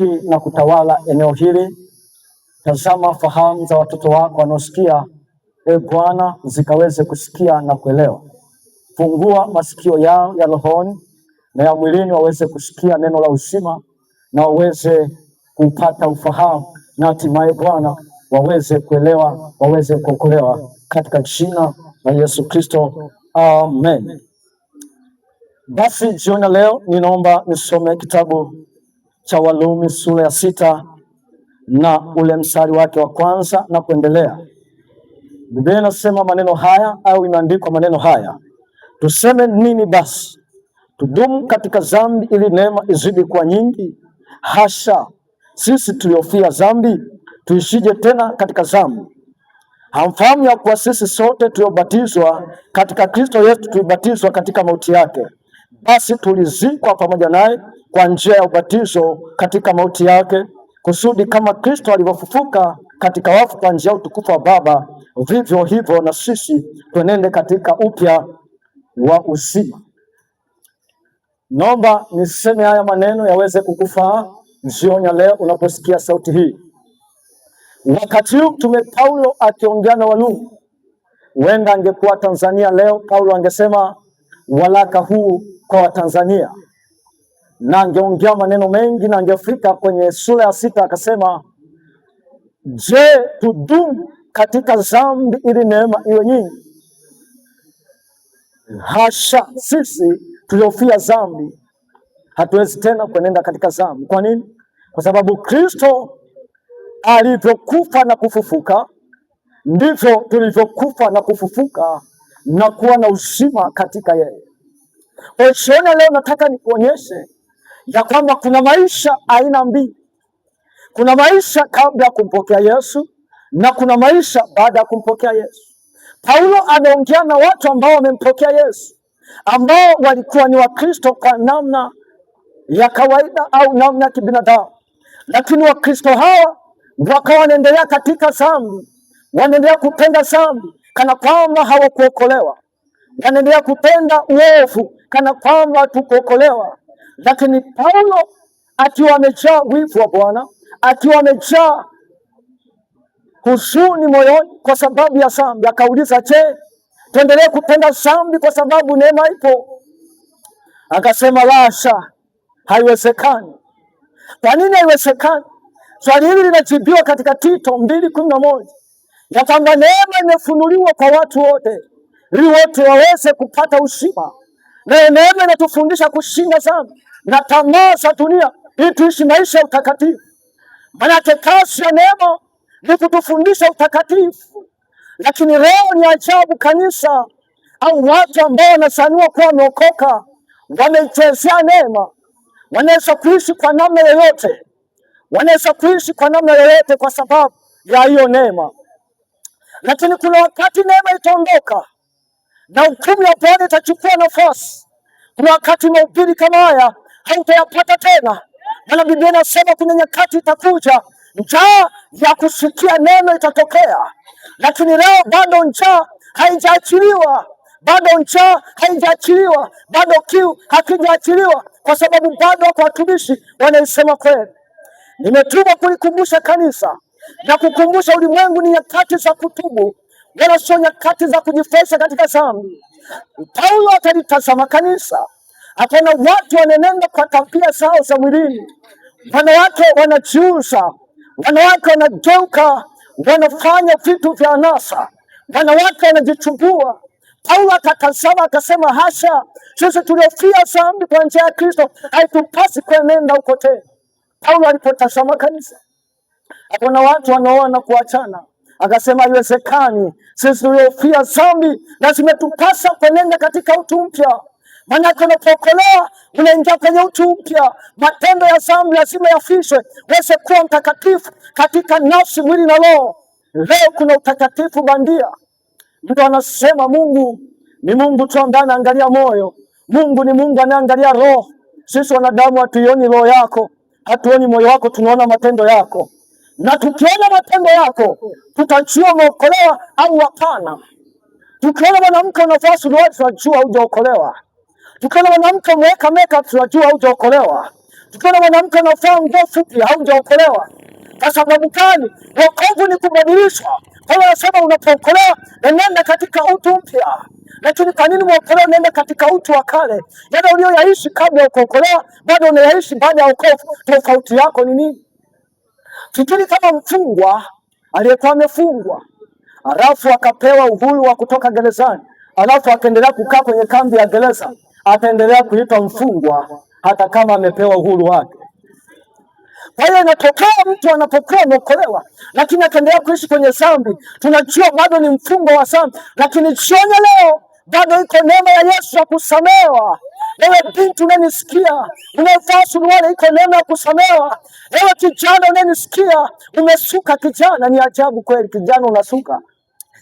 na kutawala eneo hili. Tazama fahamu za watoto wako wanaosikia, e Bwana, zikaweze kusikia na kuelewa. Fungua masikio yao ya rohoni na ya mwilini waweze kusikia neno la uzima na waweze kupata ufahamu, na hatimaye Bwana waweze kuelewa, waweze kuokolewa katika jina la Yesu Kristo, amen. Basi jioni leo ninaomba nisome kitabu cha Warumi sura ya 6 na ule mstari wake wa kwanza na kuendelea. Biblia inasema maneno haya, au imeandikwa maneno haya: tuseme nini basi? Tudumu katika dhambi ili neema izidi kuwa nyingi? Hasha! Sisi tuliofia dhambi tuishije tena katika dhambi? Hamfahamu ya kuwa sisi sote tuliobatizwa katika Kristo Yesu tulibatizwa katika mauti yake? Basi tulizikwa pamoja naye kwa njia ya ubatizo katika mauti yake, kusudi kama Kristo alivyofufuka katika wafu kwa njia ya utukufu wa Baba, vivyo hivyo na sisi tuenende katika upya wa uzima. Naomba niseme haya maneno yaweze kukufaa jioni ya leo unaposikia sauti hii. Wakati huu Mtume Paulo akiongea na Warumi, huenda angekuwa Tanzania leo, Paulo angesema waraka huu kwa Watanzania, na angeongea maneno mengi, na angefika kwenye sura ya 6 akasema, je, tudumu katika dhambi ili neema iwe nyingi? Hasha! Sisi tuliofia dhambi hatuwezi tena kuenenda katika dhambi. Kwa nini? Kwa sababu Kristo alivyokufa na kufufuka, ndivyo tulivyokufa na kufufuka na kuwa na uzima katika yeye. Jioni leo nataka nikuonyeshe ya kwamba kuna maisha aina mbili. Kuna maisha kabla ya kumpokea Yesu na kuna maisha baada ya kumpokea Yesu. Paulo anaongea na watu ambao wamempokea Yesu, ambao walikuwa ni Wakristo kwa namna ya kawaida au namna ya kibinadamu, lakini Wakristo hawa wakawa wanaendelea katika dhambi, wanaendelea kupenda dhambi kana kwamba hawakuokolewa, wanaendelea kupenda uovu kana kwamba hatukuokolewa. Lakini Paulo akiwa amejaa wivu wa Bwana, akiwa amejaa huzuni moyoni kwa sababu ya dhambi, akauliza, je, tuendelee kupenda dhambi kwa sababu neema ipo? Akasema, lasha, haiwezekani. Kwa nini haiwezekani? Swali hili linajibiwa katika Tito 2:11 ya kwamba neema imefunuliwa kwa watu wote ili wote waweze kupata uzima. Na neema inatufundisha kushinda dhambi na tamaa za dunia ili tuishi maisha ya utakatifu. Maana kazi ya neema ni kutufundisha utakatifu. Lakini leo ni ajabu, kanisa au watu ambao wanasaniwa kuwa wameokoka wameichezea neema. Wanaweza kuishi kwa namna yoyote, wanaweza kuishi kwa namna yoyote kwa sababu ya hiyo neema. Lakini kuna wakati neema itaondoka na hukumu ya Bwana itachukua nafasi. Kuna wakati mahubiri kama haya hautayapata tena, maana Biblia inasema kuna nyakati itakuja njaa ya kusikia neno itatokea. Lakini leo bado njaa haijaachiliwa, bado njaa haijaachiliwa, bado kiu hakijaachiliwa, kwa sababu bado wako watumishi wanaisema kweli. Nimetuma kulikumbusha kanisa na kukumbusha ulimwengu ni nyakati za kutubu, wala sio nyakati za kujifesha katika dhambi. Paulo atalitazama kanisa, akaona watu wanenenda kwa tabia zao za mwilini. Wanawake wanajiuza, wanawake wanageuka, wanafanya vitu vya anasa, wanawake wanajichubua. Paulo akatazama akasema, hasha! Sisi tuliofia dhambi kwa njia ya Kristo haitupasi kuenenda huko tena. Paulo alipotazama kanisa akaona watu wanaoa na kuachana, akasema haiwezekani. Sisi tuliofia dhambi lazima tupasa kuenenda katika utu mpya. Maana unapookolewa unaingia kwenye utu mpya. Matendo ya dhambi lazima yafishwe, uweze kuwa mtakatifu katika nafsi, mwili na roho. Leo kuna utakatifu bandia. Mtu anasema Mungu ni Mungu tu ambaye anaangalia moyo. Mungu ni Mungu anaangalia roho. Sisi wanadamu hatuioni roho yako, hatuoni moyo wako, tunaona matendo yako. Na tukiona matendo yako tutajua umeokolewa au hapana. Tukiona mwanamke unavaa suruali tunajua hujaokolewa. Tukiona mwanamke umeweka makeup tunajua hujaokolewa. Tukiona mwanamke anavaa nguo fupi, haujaokolewa. Kwa sababu gani? Wokovu ni kubadilishwa. Paulo anasema unapookolewa nenda katika utu mpya. Lakini kwa nini umeokolewa unaenda katika utu wa kale? Yale uliyoyaishi kabla ya kuokolewa bado unayaishi baada ya wokovu. Tofauti yako ni nini? Fikiri kama mfungwa aliyekuwa amefungwa, alafu akapewa uhuru wa kutoka gerezani, alafu akaendelea kukaa kwenye kambi ya gereza, ataendelea kuitwa mfungwa hata kama amepewa uhuru wake. Kwa hiyo inatokea mtu anapokuwa ameokolewa lakini akaendelea kuishi kwenye dhambi, tunajua bado ni mfungwa wa dhambi. Lakini jioni leo bado iko neema ya Yesu ya kusamehewa. Ewe binti unanisikia, unavaa suruali, iko neema ya kusamehewa. Ewe kijana unanisikia, umesuka kijana, ni ajabu kweli, kijana unasuka.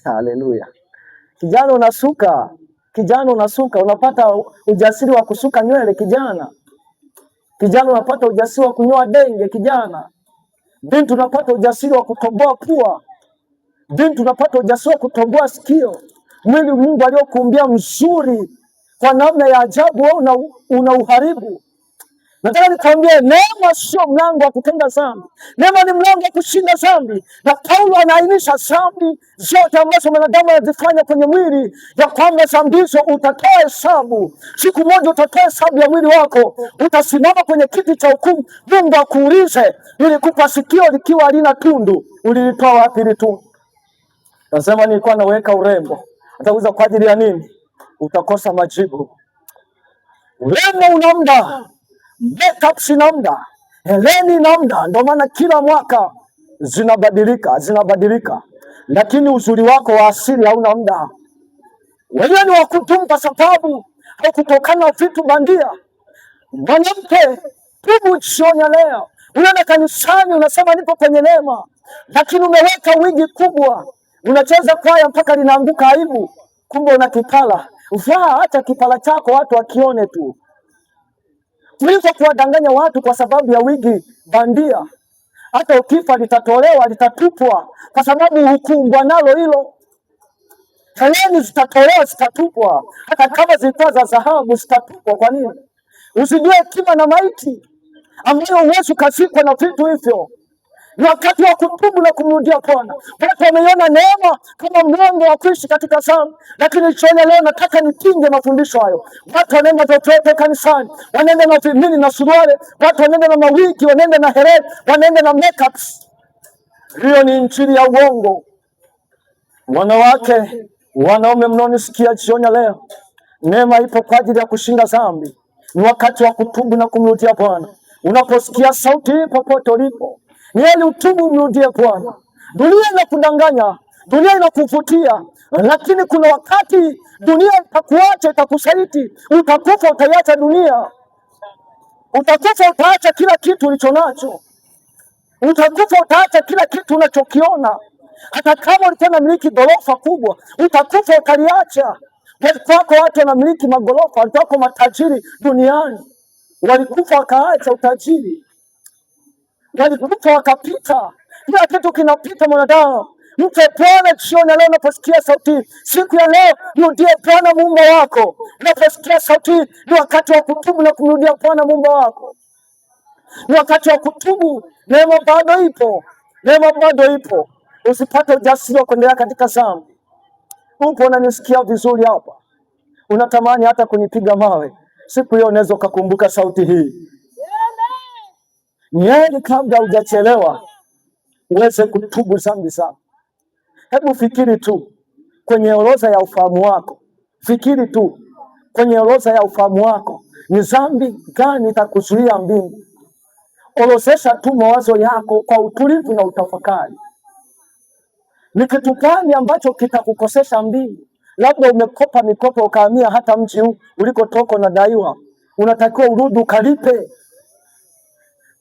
Haleluya. Kijana unasuka, kijana unasuka, unapata ujasiri wa kusuka nywele kijana. Kijana unapata ujasiri wa kunyoa denge kijana. Binti unapata ujasiri wa kutomboa pua. Binti unapata ujasiri wa kutomboa sikio. Mwili Mungu aliyokuumbia mzuri kwa namna ya ajabu, wewe una uharibu. Nataka nikwambie, neema sio mlango wa kutenda dhambi. Neema ni mlango wa kushinda dhambi. Na Paulo anaainisha dhambi zote ambazo mwanadamu anazifanya kwenye mwili, ya kwamba dhambi hizo utatoa hesabu. Siku moja utatoa hesabu ya mwili wako. Utasimama kwenye kiti cha hukumu, Mungu akuulize, nilikupa sikio likiwa halina tundu, ulilitoa wapi ile tundu? Nasema nilikuwa naweka urembo. Atauliza kwa ajili ya nini? Utakosa majibu. Urembo una muda, makeup sina muda, heleni na muda. Ndio maana kila mwaka zinabadilika, lakini uzuri wako wa asili hauna muda. Wewe ni wa kudumu kwa sababu haukutokana na vitu bandia. Mwanamke, tubu jioni leo. Unaenda kanisani unasema nipo kwenye neema, lakini umeweka wigi kubwa, unacheza kwaya mpaka linaanguka aibu, kumbe una kipala. Vaa hata kipala chako watu wakione tu, kuliko kuwadanganya watu kwa sababu ya wigi bandia. Hata ukifa litatolewa, litatupwa, kwa sababu hukumbwa nalo hilo. Heleni zitatolewa, zitatupwa, hata kama zilikuwa za dhahabu zitatupwa. Kwa nini? Usijue hekima na maiti ambayo huwezi ukazikwa na vitu hivyo. Ni wakati wa kutubu na kumrudia Bwana. Watu wameiona neema kama mlango wa kuishi katika dhambi, lakini jioni leo nataka nipinge mafundisho hayo. Watu wanaenda popote kanisani, wanaenda na vimini na suruali, watu wanaenda na mawigi, wanaenda na hereni, wanaenda na makeups. Hiyo ni injili ya uongo. Wanawake, wanaume mnaonisikia jioni leo, neema ipo kwa ajili ya kushinda dhambi. Ni wakati wa kutubu na kumrudia Bwana. Unaposikia sauti hii popote ulipo, ni heri utubu, umrudie Bwana. Dunia inakudanganya, dunia inakuvutia, lakini kuna wakati dunia itakuacha, itakusaliti. Utakufa, utaiacha dunia. Utakufa, utaacha kila kitu ulicho nacho. Utakufa, utaacha kila kitu unachokiona. Hata kama ulikuwa unamiliki gorofa kubwa, utakufa utaliacha. Kwako watu wanamiliki magorofa, walikuwa matajiri duniani, walikufa wakaacha utajiri. Walikufa wakapita. Kila kitu kinapita mwanadamu. Mpe Bwana jioni leo. Unaposikia sauti siku ya leo, mrudie Bwana Muumba wako. Unaposikia sauti, ni wakati wa kutubu na kumrudia Bwana Muumba wako. Ni wakati wa kutubu. Neema bado ipo, neema bado ipo. Usipate ujasiri wa kuendelea katika dhambi. Upo unanisikia vizuri hapa, unatamani hata kunipiga mawe. Siku hiyo unaweza ukakumbuka sauti hii. Ni heri kabla hujachelewa uweze kutubu dhambi zako. Hebu fikiri tu kwenye orodha ya ufahamu wako. Fikiri tu kwenye orodha ya ufahamu wako, ni dhambi gani itakuzuia mbingu? Orodhesha tu mawazo yako kwa utulivu na utafakari. Ni kitu gani ambacho kitakukosesha mbingu? Labda umekopa mikopo ukahamia hata mji huu ulikotoka na daiwa, unatakiwa urudi ukalipe.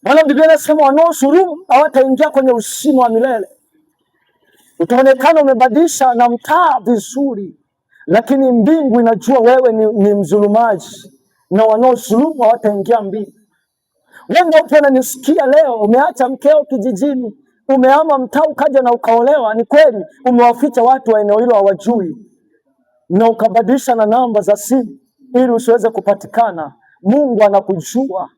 Maana Biblia inasema wanaodhulumu hawataingia kwenye uzima wa milele. Utaonekana umebadilisha na mtaa vizuri, lakini mbingu inajua wewe ni mzulumaji, na wanaodhulumu hawataingia mbingu. Wewe unanisikia leo, umeacha mkeo kijijini, umehama mtaa ukaja na ukaolewa. Ni kweli umewaficha watu wa eneo hilo hawajui, na ukabadilisha na namba za simu ili usiweze kupatikana. Mungu anakujua.